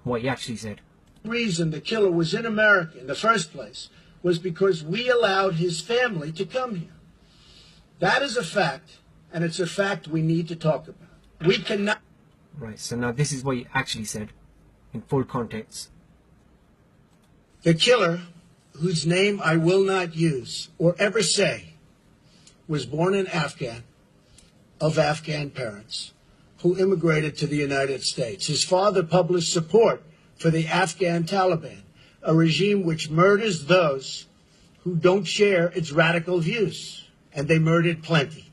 what he actually said. The reason the killer was in America in the first place was because we allowed his family to come here. That is a fact, and it's a fact we need to talk about. We cannot... Right, so now this is what he actually said, in full context. The killer, whose name I will not use or ever say, was born in Afghan, of Afghan parents, who immigrated to the United States. His father published support for the Afghan Taliban, a regime which murders those who don't share its radical views, and they murdered plenty.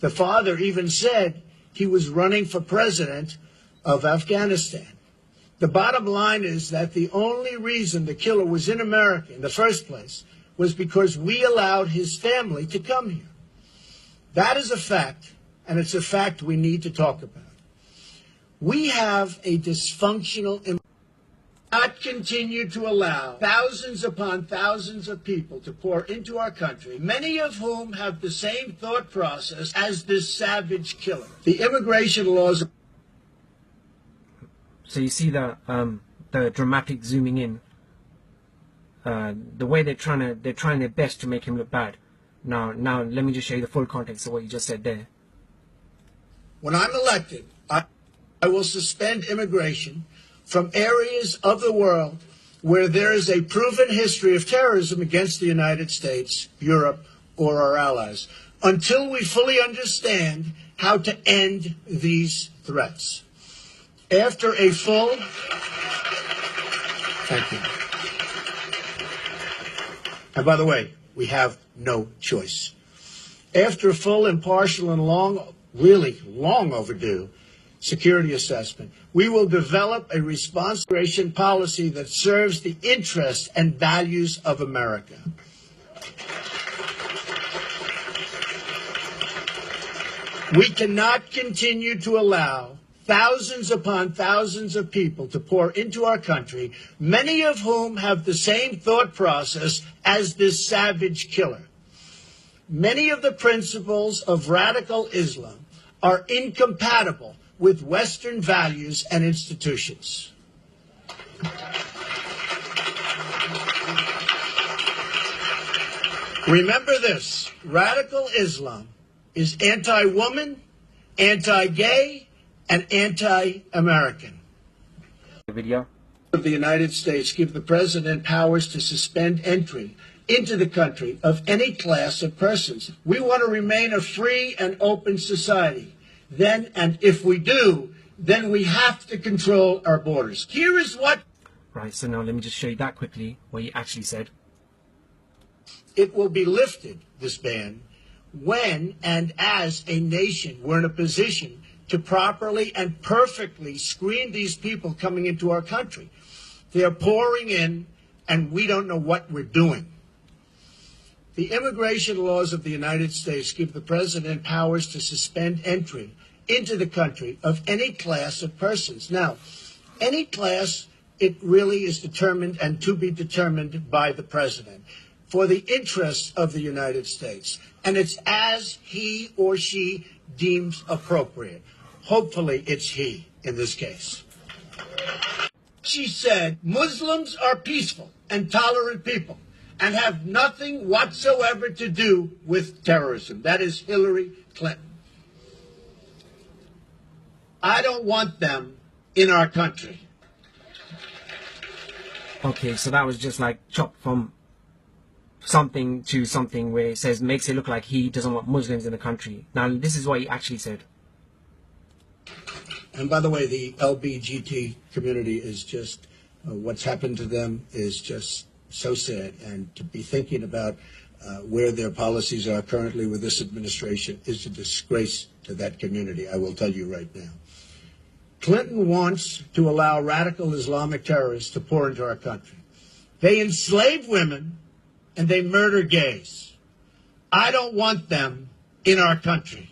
The father even said he was running for president of Afghanistan. The bottom line is that the only reason the killer was in America in the first place was because we allowed his family to come here. That is a fact, and it's a fact we need to talk about. We have a dysfunctional... not continue to allow thousands upon thousands of people to pour into our country, many of whom have the same thought process as this savage killer. The immigration laws... So you see the dramatic zooming in, the way they're trying their best to make him look bad. Now let me just show you the full context of what you just said there. When I'm elected, I will suspend immigration from areas of the world where there is a proven history of terrorism against the United States, Europe, or our allies, until we fully understand how to end these threats. After a full... Thank you. And by the way, we have no choice. After a full, impartial, and really long overdue security assessment, we will develop a response migration policy that serves the interests and values of America. We cannot continue to allow thousands upon thousands of people to pour into our country, many of whom have the same thought process as this savage killer. Many of the principles of radical Islam are incompatible with Western values and institutions. Remember this: radical Islam is anti-woman, anti-gay, and anti-American. Video of the United States give the president powers to suspend entry into the country of any class of persons. We want to remain a free and open society. Then, and if we do, then we have to control our borders. Here is what... Right, so now let me just show you that quickly, what he actually said. It will be lifted, this ban, when and as a nation we're in a position to properly and perfectly screen these people coming into our country. They're pouring in, and we don't know what we're doing. The immigration laws of the United States give the president powers to suspend entry into the country of any class of persons. Now, any class, it really is determined and to be determined by the president for the interests of the United States. And it's as he or she deems appropriate. Hopefully it's he in this case. She said Muslims are peaceful and tolerant people and have nothing whatsoever to do with terrorism. That is Hillary Clinton. I don't want them in our country. Okay, so that was just like chopped from something to something where it says, makes it look like he doesn't want Muslims in the country. Now, this is what he actually said. And by the way, the LBGT community is just, what's happened to them is just so sad. And to be thinking about where their policies are currently with this administration is a disgrace to that community, I will tell you right now. Clinton wants to allow radical Islamic terrorists to pour into our country. They enslave women and they murder gays. I don't want them in our country.